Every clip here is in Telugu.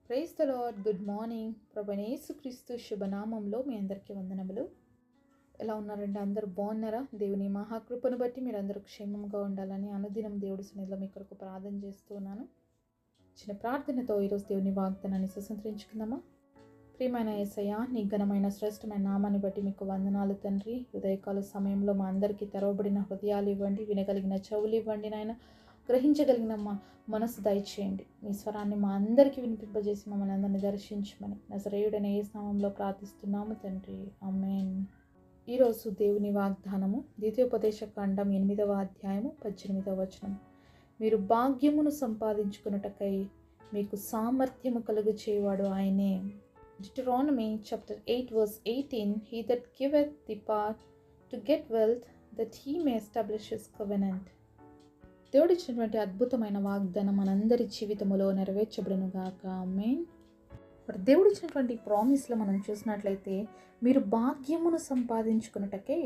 Praise the lord. Good morning. ప్రభువైన యేసుక్రీస్తు శుభనామంలో మీ అందరికీ వందనములు. ఎలా ఉన్నారండి? అందరూ బాగున్నారా? దేవుని మహాకృపను బట్టి మీరందరూ క్షేమంగా ఉండాలని అనుదినం దేవుడి సన్నిధిలో మీ కొరకు ప్రార్థన చేస్తూ ఉన్నాను. చిన్న ప్రార్థనతో ఈరోజు దేవుని వాగ్దానాన్ని సుసంతరించుకుందామా? ప్రియమైన యేసయ్య, నీ ఘనమైన శ్రేష్టమైన నామాన్ని బట్టి మీకు వందనాలు తండ్రి. ఉదయకాల సమయంలో మా అందరికీ తెరవబడిన హృదయాలు ఇవ్వండి, వినగలిగిన చెవులు ఇవ్వండి నాయన, గ్రహించగలిగిన మా మనసు దయచేయండి. మీ స్వరాన్ని మా అందరికీ వినిపింపజేసి మమ్మల్ని అందరినీ దర్శించమని నజరేయుడైన యేసు నామములో ప్రార్థిస్తున్నాము తండ్రి, ఆమేన్. ఈరోజు దేవుని వాగ్దానము ద్వితీయోపదేశ కాండం 8వ అధ్యాయము 18వ వచనం. మీరు భాగ్యమును సంపాదించుకున్నటకై మీకు సామర్థ్యము కలుగు చేయవాడు ఆయనే. Deuteronomy chapter 8 verse 18, He that giveth the power to get wealth, that he may establish his covenant. దేవుడిచ్చినటువంటి అద్భుతమైన వాగ్దానం మనందరి జీవితంలో నెరవేర్చబడును గాక, ఆమేన్. మరి దేవుడిచ్చినటువంటి ప్రామిస్లో మనం చూసినట్లయితే, మీరు భాగ్యమును సంపాదించుకున్నటకే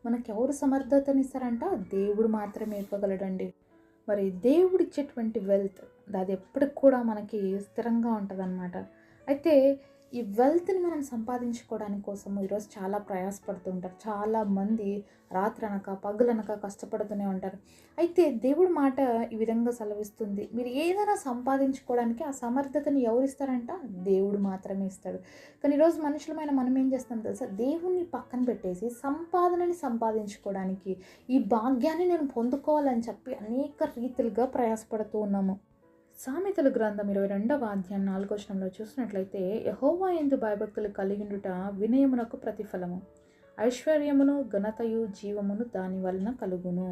మనకి ఎవరు సమర్థతనిస్తారంట? దేవుడు మాత్రమే ఇవ్వగలడండి. మరి దేవుడిచ్చేటువంటి వెల్త్ అది ఎప్పటికి కూడా మనకి స్థిరంగా ఉంటుందన్నమాట. అయితే ఈ వెల్త్ని మనం సంపాదించుకోవడానికి కోసము ఈరోజు చాలా ప్రయాసపడుతుంటారు. చాలామంది రాత్రనక పగలనక కష్టపడుతూనే ఉంటారు. అయితే దేవుడి మాట ఈ విధంగా సెలవిస్తుంది, మీరు ఏదైనా సంపాదించుకోవడానికి ఆ సమర్థతని ఎవరు ఇస్తారంట? దేవుడు మాత్రమే ఇస్తాడు. కానీ ఈరోజు మనుషులమైన మనం ఏం చేస్తాం తెలుసా? దేవుణ్ణి పక్కన పెట్టేసి సంపాదనని సంపాదించుకోవడానికి, ఈ భాగ్యాన్ని నేను పొందుకోవాలని చెప్పి అనేక రీతిలుగా ప్రయాసపడుతూ ఉన్నాము. సామెతల గ్రంథం 22వ అధ్యాయం 4వ వచనంలో చూసినట్లయితే, యెహోవా యందు భయభక్తులు కలిగిండుట వినయమునకు ప్రతిఫలము, ఐశ్వర్యమును ఘనతయు జీవమును దాని వలన కలుగును.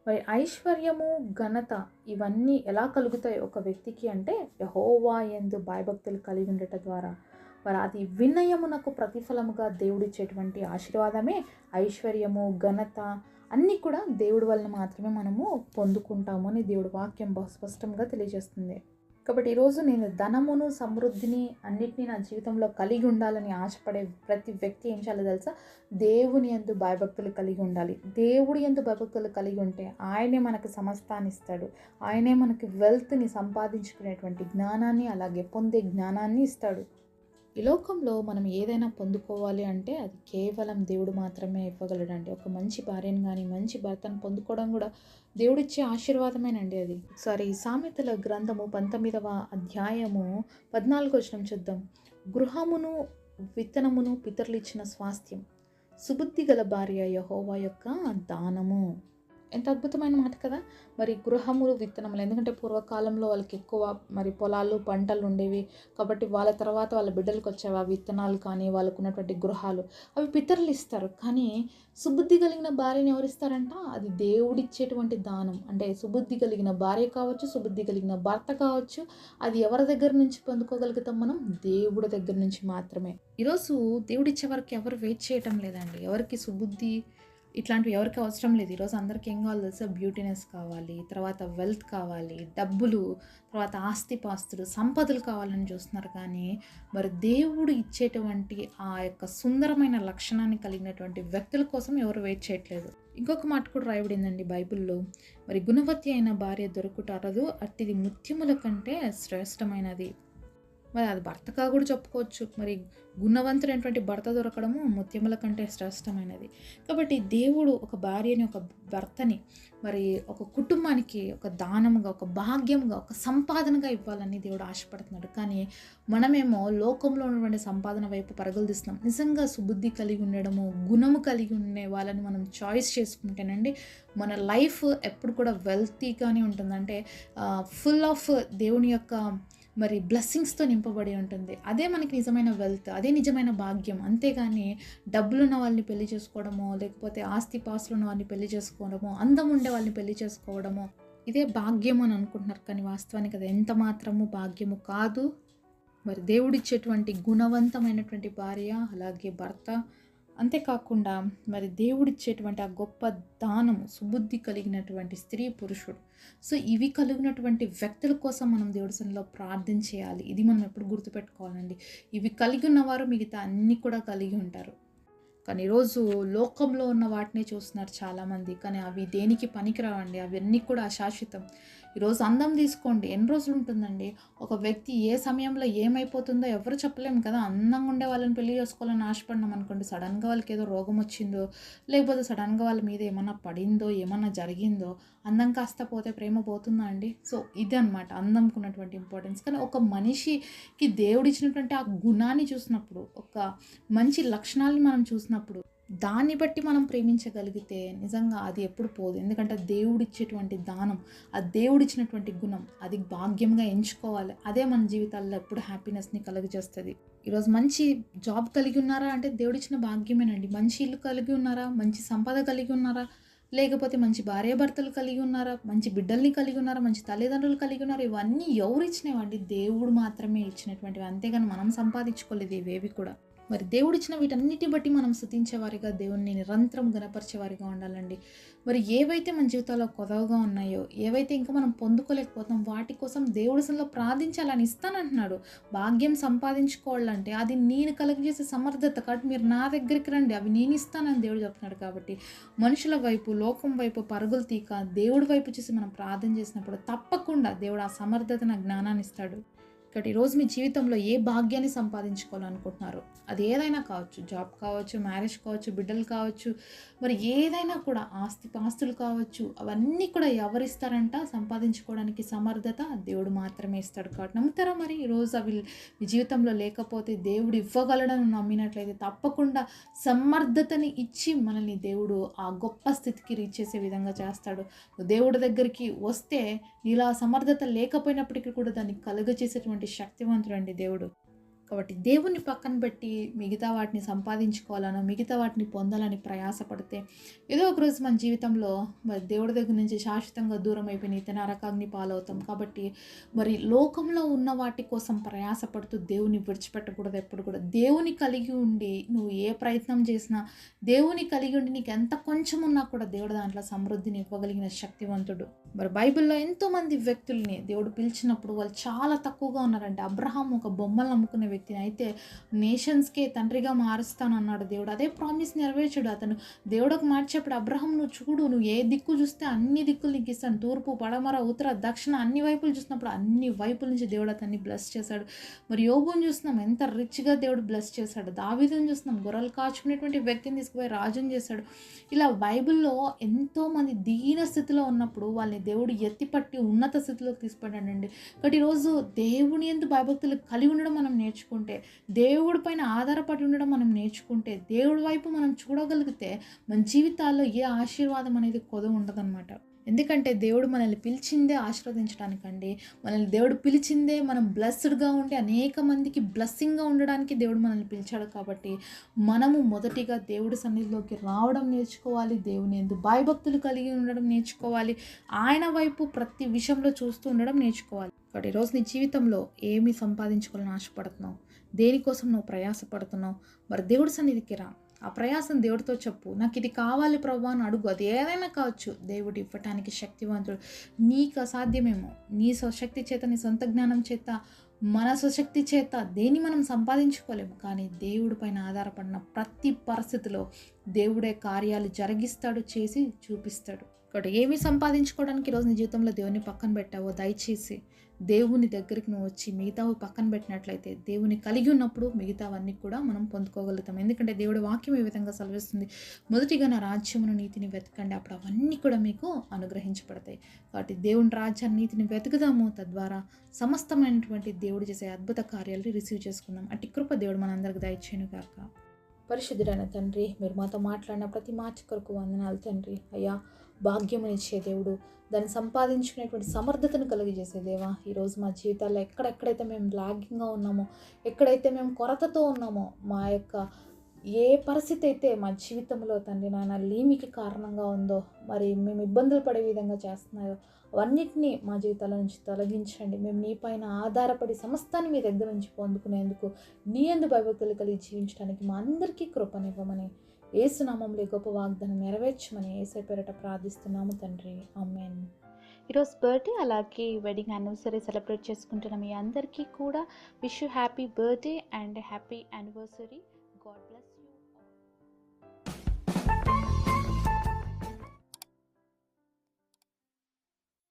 మరి ఐశ్వర్యము ఘనత ఇవన్నీ ఎలా కలుగుతాయి ఒక వ్యక్తికి అంటే, యెహోవా యందు భయభక్తులు కలిగి ఉండట ద్వారా. మరి అది వినయమునకు ప్రతిఫలముగా దేవుడిచ్చేటువంటి ఆశీర్వాదమే ఐశ్వర్యము, ఘనత అన్నీ కూడా దేవుడి వలన మాత్రమే మనము పొందుకుంటాము అని దేవుడి వాక్యం బహు స్పష్టంగా తెలియజేస్తుంది. కాబట్టి ఈరోజు నేను ధనమును, సమృద్ధిని అన్నిటినీ నా జీవితంలో కలిగి ఉండాలని ఆశపడే ప్రతి వ్యక్తి ఏం చేయాలో తెలుసా? దేవుని యందు భయభక్తులు కలిగి ఉండాలి. దేవుడి యందు భయభక్తులు కలిగి ఉంటే ఆయనే మనకు సమస్తాన్ని ఇస్తాడు. ఆయనే మనకి వెల్త్ని సంపాదించుకునేటువంటి జ్ఞానాన్ని, అలాగే పొందే జ్ఞానాన్ని ఇస్తాడు. ఈ లోకంలో మనం ఏదైనా పొందుకోవాలి అంటే అది కేవలం దేవుడు మాత్రమే ఇవ్వగలడండి. ఒక మంచి భార్యను కానీ మంచి భర్తను పొందుకోవడం కూడా దేవుడిచ్చే ఆశీర్వాదమేనండి అది. సామెతల గ్రంథము 19వ అధ్యాయము 14వ వచనం చూద్దాం. గృహమును విత్తనమును పితరులు ఇచ్చిన స్వాస్థ్యం, సుబుద్ధి గల భార్య యెహోవా యొక్క దానము. ఎంత అద్భుతమైన మాట కదా! మరి గృహములు విత్తనములు, ఎందుకంటే పూర్వకాలంలో వాళ్ళకి ఎక్కువ మరి పొలాలు పంటలు ఉండేవి కాబట్టి వాళ్ళ తర్వాత వాళ్ళ బిడ్డలకు వచ్చేవి ఆ విత్తనాలు కానీ వాళ్ళకు ఉన్నటువంటి గృహాలు, అవి పితరులు ఇస్తారు. కానీ సుబుద్ధి కలిగిన భార్యని ఎవరు ఇస్తారంట? అది దేవుడిచ్చేటువంటి దానం. అంటే సుబుద్ధి కలిగిన భార్య కావచ్చు, సుబుద్ధి కలిగిన భర్త కావచ్చు, అది ఎవరి దగ్గర నుంచి పొందుకోగలుగుతాం మనం? దేవుడి దగ్గర నుంచి మాత్రమే. ఈరోజు దేవుడిచ్చే వరకు ఎవరు వెయిట్ చేయటం లేదండి. ఎవరికి సుబుద్ధి ఇట్లాంటివి ఎవరికి అవసరం లేదు. ఈరోజు అందరికీ ఏం కావాలి తెలుసా? బ్యూటీనెస్ కావాలి, తర్వాత వెల్త్ కావాలి, డబ్బులు, తర్వాత ఆస్తిపాస్తులు, సంపదలు కావాలని చూస్తున్నారు. కానీ మరి దేవుడు ఇచ్చేటువంటి ఆ యొక్క సుందరమైన లక్షణాన్ని కలిగినటువంటి వ్యక్తుల కోసం ఎవరు వెయిట్ చేయట్లేదు. ఇంకొక మాట కూడా రాయబడిందండి బైబిల్లో, మరి గుణవతి అయిన భార్య దొరుకుట అరదు, అట్టిది ముత్యముల కంటే శ్రేష్టమైనది. మరి అది భర్తగా కూడా చెప్పుకోవచ్చు. మరి గుణవంతుడైనటువంటి భర్త దొరకడము ముత్యముల కంటే శ్రేష్టమైనది. కాబట్టి దేవుడు ఒక భార్యని, ఒక భర్తని మరి ఒక కుటుంబానికి ఒక దానముగా, ఒక భాగ్యముగా, ఒక సంపాదనగా ఇవ్వాలని దేవుడు ఆశపడుతున్నాడు. కానీ మనమేమో లోకంలో ఉన్నటువంటి సంపాదన వైపు పరుగులు తీస్తున్నాం. నిజంగా సుబుద్ధి కలిగి ఉండడము, గుణము కలిగి ఉండే వాళ్ళని మనం చాయిస్ చేసుకుంటేనండి మన లైఫ్ ఎప్పుడు కూడా వెల్తీగానే ఉంటుంది. అంటే ఫుల్ ఆఫ్ దేవుని యొక్క మరి బ్లెస్సింగ్స్తో నింపబడి ఉంటుంది. అదే మనకి నిజమైన వెల్త్, అదే నిజమైన భాగ్యం. అంతేగాని డబ్బులున్న వాళ్ళని పెళ్లి చేసుకోవడమో, లేకపోతే ఆస్తిపాస్తులు ఉన్న వాళ్ళని పెళ్లి చేసుకోవడమో, అందం ఉండే వాళ్ళని పెళ్లి చేసుకోవడమో ఇదే భాగ్యం అని అనుకుంటున్నారు. కానీ వాస్తవానికి అది ఎంత మాత్రము భాగ్యము కాదు. మరి దేవుడిచ్చేటువంటి గుణవంతమైనటువంటి భార్య, అలాగే భర్త, అంతేకాకుండా మరి దేవుడిచ్చేటువంటి ఆ గొప్ప దానము సుబుద్ధి కలిగినటువంటి స్త్రీ, పురుషుడు. సో ఇవి కలిగినటువంటి వ్యక్తుల కోసం మనం దేవుడి సన్నిధిలో ప్రార్థన చేయాలి. ఇది మనం ఎప్పుడు గుర్తుపెట్టుకోవాలండి. ఇవి కలిగి ఉన్నవారు మిగతా అన్నీ కూడా కలిగి ఉంటారు. కానీ ఈరోజు లోకంలో ఉన్న వాటినే చూస్తున్నారు చాలామంది. కానీ అవి దేనికి పనికిరావండి. అవన్నీ కూడా అశాశ్వతం. ఈరోజు అందం తీసుకోండి, ఎన్ని రోజులు ఉంటుందండి? ఒక వ్యక్తి ఏ సమయంలో ఏమైపోతుందో ఎవరు చెప్పలేము కదా. అందంగా ఉండే వాళ్ళని పెళ్లి చేసుకోవాలని ఆశపడినాం అనుకోండి, సడన్గా వాళ్ళకి ఏదో రోగం వచ్చిందో, లేకపోతే సడన్గా వాళ్ళ మీద ఏమన్నా పడిందో, ఏమన్నా జరిగిందో, అందం కాస్త పోతే ప్రేమ పోతుందా అండి? సో ఇది అనమాట అందంకు ఉన్నటువంటి ఇంపార్టెన్స్. కానీ ఒక మనిషికి దేవుడిచ్చినటువంటి ఆ గుణాన్ని చూసినప్పుడు, ఒక మంచి లక్షణాలని మనం చూసినప్పుడు, దాన్ని బట్టి మనం ప్రేమించగలిగితే నిజంగా అది ఎప్పుడు పోదు. ఎందుకంటే దేవుడిచ్చేటువంటి దానం, ఆ దేవుడిచ్చినటువంటి గుణం, అది భాగ్యంగా ఎంచుకోవాలి. అదే మన జీవితాల్లో ఎప్పుడు హ్యాపీనెస్ని కలుగజేస్తుంది. ఈరోజు మంచి జాబ్ కలిగి ఉన్నారా అంటే దేవుడిచ్చిన భాగ్యమేనండి. మంచి ఇల్లు కలిగి ఉన్నారా, మంచి సంపద కలిగి ఉన్నారా, లేకపోతే మంచి భార్యాభర్తలు కలిగి ఉన్నారా, మంచి బిడ్డల్ని కలిగి ఉన్నారా, మంచి తల్లిదండ్రులు కలిగి ఉన్నారా, ఇవన్నీ ఎవరు ఇచ్చినవండి? దేవుడు మాత్రమే ఇచ్చినటువంటివి. అంతేగాని మనం సంపాదించుకోలేదు ఇవేవి కూడా. మరి దేవుడిచ్చిన వీటన్నిటి బట్టి మనం స్తుతించేవారిగా, దేవుణ్ణి నిరంతరం గణపరిచేవారిగా ఉండాలండి. మరి ఏవైతే మన జీవితాల్లో కొదవగా ఉన్నాయో, ఏవైతే ఇంకా మనం పొందుకోలేకపోతాం, వాటి కోసం దేవుడి సన్నిధిలో ప్రార్థించాలని ఇస్తానంటున్నాడు. భాగ్యం సంపాదించుకోవాలంటే అది నేను కలుగజేసే సమర్థత కాబట్టి మీరు నా దగ్గరికి రండి, అవి నేను ఇస్తానని దేవుడు చెప్తున్నాడు. కాబట్టి మనుషుల వైపు, లోకం వైపు పరుగులు తీక దేవుడి వైపు చూసి మనం ప్రార్థన చేసినప్పుడు తప్పకుండా దేవుడు ఆ సమర్థతను, జ్ఞానాన్ని ఇస్తాడు. ఇక్కడ ఈరోజు మీ జీవితంలో ఏ భాగ్యాన్ని సంపాదించుకోవాలనుకుంటున్నారు, అది ఏదైనా కావచ్చు, జాబ్ కావచ్చు, మ్యారేజ్ కావచ్చు, బిడ్డలు కావచ్చు, మరి ఏదైనా కూడా పాస్తులు కావచ్చు, అవన్నీ కూడా ఎవరిస్తారంట? సంపాదించుకోవడానికి సమర్థత దేవుడు మాత్రమే ఇస్తాడు. కాబట్టి నమ్ముతారా? మరి ఈరోజు అవి మీ జీవితంలో లేకపోతే దేవుడు ఇవ్వగలడని నమ్మినట్లయితే తప్పకుండా సమర్థతని ఇచ్చి మనల్ని దేవుడు ఆ గొప్ప స్థితికి రీచ్ చేసే విధంగా చేస్తాడు. దేవుడి దగ్గరికి వస్తే నీలా సమర్థత లేకపోయినప్పటికీ కూడా దాన్ని కలుగజేసేటువంటి శక్తివంతుడు అండి దేవుడు. కాబట్టి దేవుణ్ణి పక్కన పెట్టి మిగతా వాటిని సంపాదించుకోవాలనో, మిగతా వాటిని పొందాలని ప్రయాసపడితే ఏదో ఒక రోజు మన జీవితంలో మరి దేవుడి దగ్గర నుంచి శాశ్వతంగా దూరం అయిపోయి నిత్య నరకాగ్ని పాలవుతాం. కాబట్టి మరి లోకంలో ఉన్న వాటి కోసం ప్రయాసపడుతూ దేవుని విడిచిపెట్టకూడదు ఎప్పుడు కూడా. దేవుని కలిగి ఉండి నువ్వు ఏ ప్రయత్నం చేసినా, దేవుని కలిగి ఉండి నీకు ఎంత కొంచెం ఉన్నా కూడా దేవుడు దాంట్లో సమృద్ధిని ఇవ్వగలిగిన శక్తివంతుడు. మరి బైబిల్లో ఎంతోమంది వ్యక్తుల్ని దేవుడు పిలిచినప్పుడు వాళ్ళు చాలా తక్కువగా ఉన్నారంటే, అబ్రహాం ఒక బొమ్మలు నమ్ముకునే వ్యక్తిని అయితే నేషన్స్కే తండ్రిగా మారుస్తానన్నాడు దేవుడు. అదే ప్రామిస్ నెరవేర్చాడు. అతను దేవుడికి మార్చేప్పుడు, అబ్రహాం నువ్వు చూడు, నువ్వు ఏ దిక్కు చూస్తే అన్ని దిక్కులు నీకు ఇస్తాను, తూర్పు, పడమర, ఉత్తర, దక్షిణ అన్ని వైపులు చూసినప్పుడు అన్ని వైపుల నుంచి దేవుడు అతన్ని బ్లెస్ చేశాడు. మరి యోబుని చూస్తున్నాం, ఎంత రిచ్గా దేవుడు బ్లెస్ చేశాడు. దావీదుని చూస్తున్నాం, గొర్రెలు కాచుకునేటువంటి వ్యక్తిని తీసుకుపోయి రాజుని చేశాడు. ఇలా బైబిల్లో ఎంతోమంది దీన స్థితిలో ఉన్నప్పుడు వాళ్ళని దేవుడు ఎత్తిపట్టి ఉన్నత స్థితిలోకి తీసుకుపోయాడండి. కాబట్టి ఈరోజు దేవుని యందు భయభక్తులు కలిగి ఉండడం మనం నేర్చుకుంటే, దేవుడి పైన ఆధారపడి ఉండడం మనం నేర్చుకుంటే, దేవుడి వైపు మనం చూడగలిగితే మన జీవితాల్లో ఏ ఆశీర్వాదం అనేది కొదవ ఉండదన్నమాట. ఎందుకంటే దేవుడు మనల్ని పిలిచిందే ఆశీర్వదించడానికండి. మనల్ని దేవుడు పిలిచిందే మనం బ్లెస్డ్గా ఉండి అనేక మందికి బ్లెస్సింగ్గా ఉండడానికి దేవుడు మనల్ని పిలిచాడు. కాబట్టి మనము మొదటిగా దేవుడి సన్నిధిలోకి రావడం నేర్చుకోవాలి, దేవుని యందు భయభక్తులు కలిగి ఉండడం నేర్చుకోవాలి, ఆయన వైపు ప్రతి విషయంలో చూస్తూ ఉండడం నేర్చుకోవాలి. కాబట్టి ఈరోజు నీ జీవితంలో ఏమి సంపాదించుకోవాలని ఆశపడుతున్నావు, దేనికోసం నువ్వు ప్రయాసపడుతున్నావు, మరి దేవుడి సన్నిధికి రా. ఆ ప్రయాసం దేవుడితో చెప్పు, నాకు ఇది కావాలి ప్రభు అని అడుగు. అది ఏదైనా కావచ్చు, దేవుడు ఇవ్వటానికి శక్తివంతుడు. నీకు అసాధ్యమేమో, నీ స్వశక్తి చేత, నీ సొంత జ్ఞానం చేత, మన స్వశక్తి చేత దేన్ని మనం సంపాదించుకోలేము. కానీ దేవుడి పైన ఆధారపడిన ప్రతి పరిస్థితిలో దేవుడే కార్యాలు జరిగిస్తాడు, చేసి చూపిస్తాడు. కాబట్టి ఏమి సంపాదించుకోవడానికి ఈరోజు నీ జీవితంలో దేవుని పక్కన పెట్టావో దయచేసి దేవుని దగ్గరికి నువ్వు వచ్చి మిగతావి పక్కన పెట్టినట్లయితే, దేవుని కలిగి ఉన్నప్పుడు మిగతావన్నీ కూడా మనం పొందుకోగలుగుతాం. ఎందుకంటే దేవుడి వాక్యం ఈ విధంగా సెలవిస్తుంది, మొదటిగా నా రాజ్యమును నీతిని వెతకండి, అప్పుడు అవన్నీ కూడా మీకు అనుగ్రహించబడతాయి. కాబట్టి దేవుని రాజ్యాన్ని నీతిని వెతుకుదాము, తద్వారా సమస్తమైనటువంటి దేవుడు చేసే అద్భుత కార్యాలు రిసీవ్ చేసుకుందాం. అట్టి కృప దేవుడు మనందరికి దయచేయును గాక. పరిశుద్ధుడైన తండ్రి, మీరు మాతో మాట్లాడిన ప్రతి మాట కొరకు వందనాలు తండ్రి. అయ్యా, భాగ్యమునిచ్చే దేవుడు, దాన్ని సంపాదించుకునేటువంటి సమర్థతను కలిగజేసే దేవా, ఈరోజు మా జీవితాల్లో ఎక్కడెక్కడైతే మేము లాగింగ్గా ఉన్నామో, ఎక్కడైతే మేము కొరతతో ఉన్నామో, మా యొక్క ఏ పరిస్థితి అయితే మా జీవితంలో తండ్రి నాయన లేమికి కారణంగా ఉందో, మరి మేము ఇబ్బందులు పడే విధంగా చేస్తున్నాయో, అవన్నిటినీ మా జీవితాల నుంచి తొలగించండి. మేము నీ పైన ఆధారపడి సమస్తాన్ని మీ దగ్గర నుంచి పొందుకునేందుకు, నీ యందు భయభక్తులు కలిగి జీవించడానికి మా అందరికీ కృపనివ్వమని, యేసు నామములో గొప్ప వాగ్దానం నెరవేర్చమని యేసయ్య పేరిట ప్రార్థిస్తున్నాము తండ్రి, ఆమేన్. ఈరోజు బర్త్డే అలాగే వెడ్డింగ్ యానివర్సరీ సెలబ్రేట్ చేసుకుంటున్న మీ అందరికీ కూడా wish you happy birthday and happy anniversary. God bless.